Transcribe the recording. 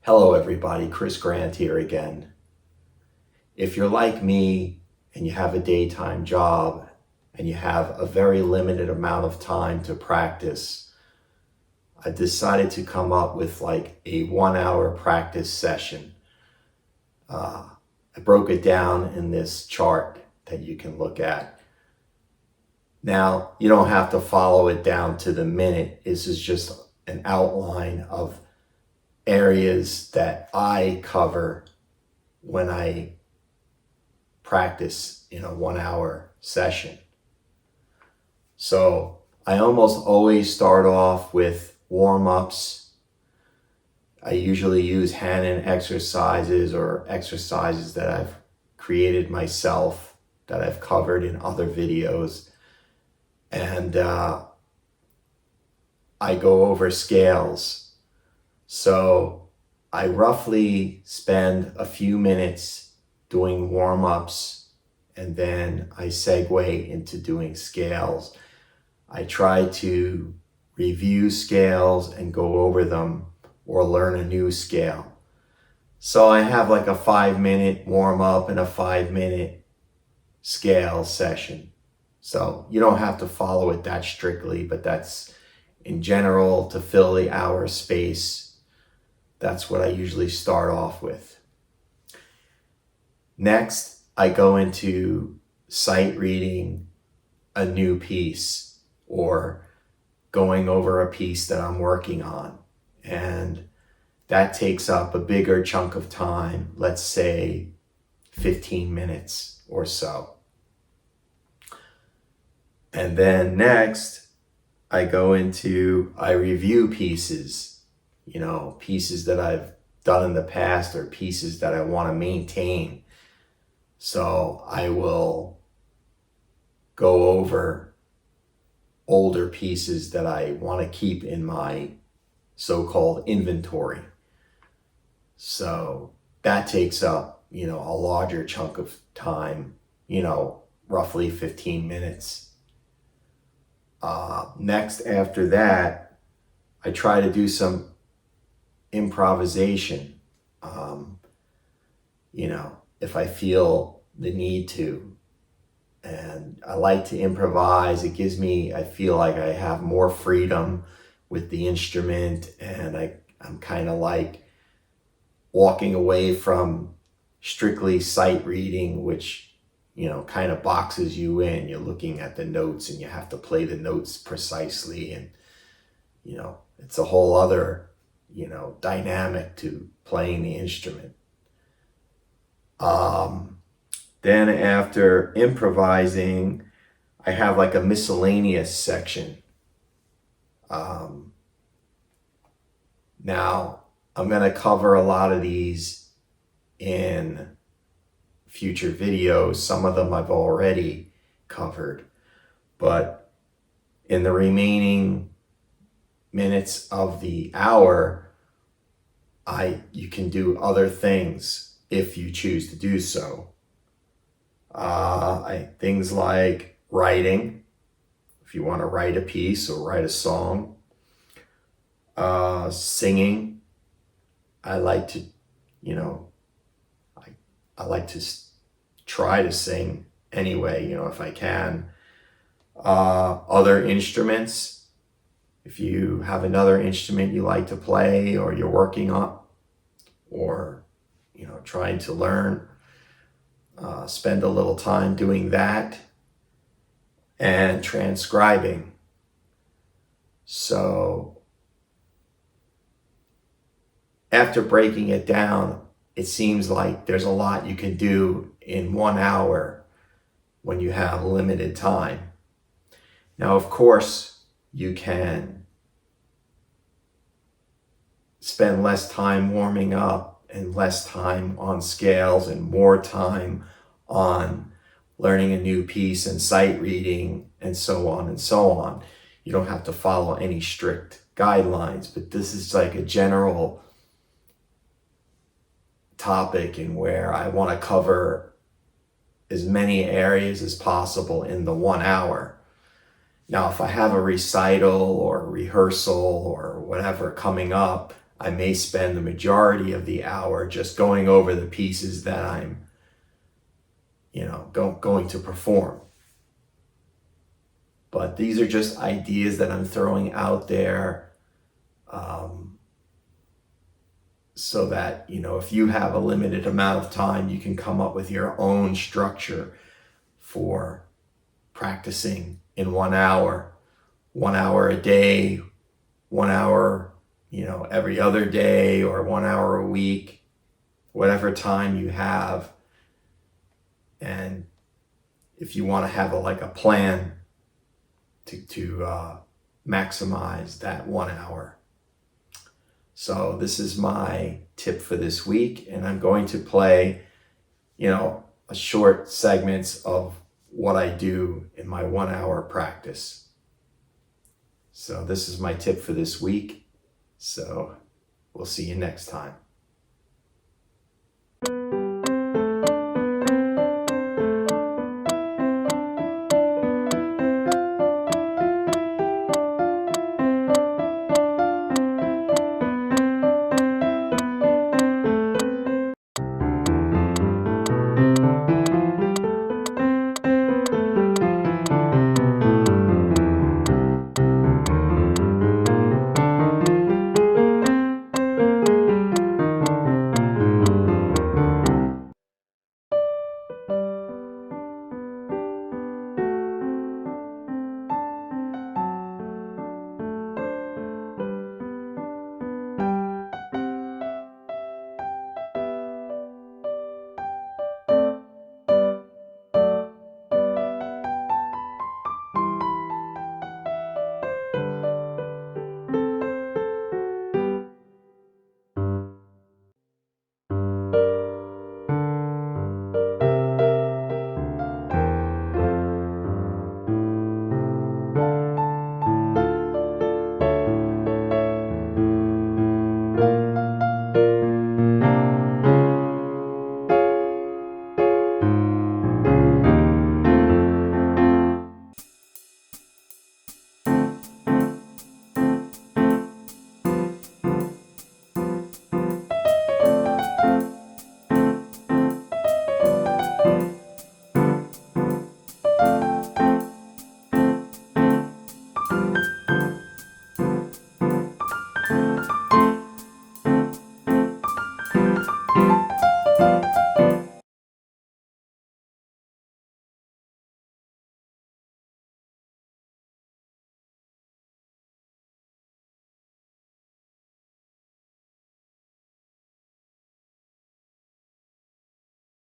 Hello everybody, Chris Grant here again. If you're like me and you have a daytime job and you have a very limited amount of time to practice, I decided to come up with like a 1 hour practice session. I broke it down in this chart that you can look at. Now, you don't have to follow it down to the minute. This is just an outline of areas that I cover when I practice in a 1 hour session. So I almost always start off with warm-ups. I usually use hand exercises or exercises that I've created myself that I've covered in other videos. And I go over scales. So I roughly spend a few minutes doing warm-ups and then I segue into doing scales. I try to review scales and go over them or learn a new scale. So I have like a 5-minute warm-up and a 5-minute scale session. So you don't have to follow it that strictly, but that's in general to fill the hour space. That's what I usually start off with. Next, I go into sight reading a new piece or going over a piece that I'm working on. And that takes up a bigger chunk of time, let's say 15 minutes or so. And then next, I review pieces. Pieces that I've done in the past or pieces that I want to maintain. So I will go over older pieces that I want to keep in my so-called inventory. So that takes up, a larger chunk of time, roughly 15 minutes. Next, after that, I try to do some improvisation, if I feel the need to. And I like to improvise. I feel like I have more freedom with the instrument, and I'm kind of like walking away from strictly sight reading, which, kind of boxes you in. You're looking at the notes and you have to play the notes precisely. And, it's a whole other dynamic to playing the instrument. Then after improvising, I have like a miscellaneous section. Now, I'm going to cover a lot of these in future videos. Some of them I've already covered, but in the remaining minutes of the hour, you can do other things if you choose to do so. Things like writing, if you want to write a piece or write a song. Singing, I like to, I like to try to sing anyway, if I can. Other instruments. If you have another instrument you like to play or you're working on or, trying to learn, spend a little time doing that and transcribing. So after breaking it down, it seems like there's a lot you can do in 1 hour when you have limited time. Now, of course, you can spend less time warming up and less time on scales and more time on learning a new piece and sight reading and so on and so on. You don't have to follow any strict guidelines, but this is like a general topic in where I want to cover as many areas as possible in the 1 hour. Now, if I have a recital or a rehearsal or whatever coming up, I may spend the majority of the hour just going over the pieces that I'm, going to perform. But these are just ideas that I'm throwing out there, so that, if you have a limited amount of time, you can come up with your own structure for practicing in 1 hour, 1 hour a day, 1 hour, every other day, or 1 hour a week, whatever time you have. And if you want to have a plan to maximize that 1 hour. So this is my tip for this week, and I'm going to play, a short segments of what I do in my 1 hour practice. So this is my tip for this week. So we'll see you next time.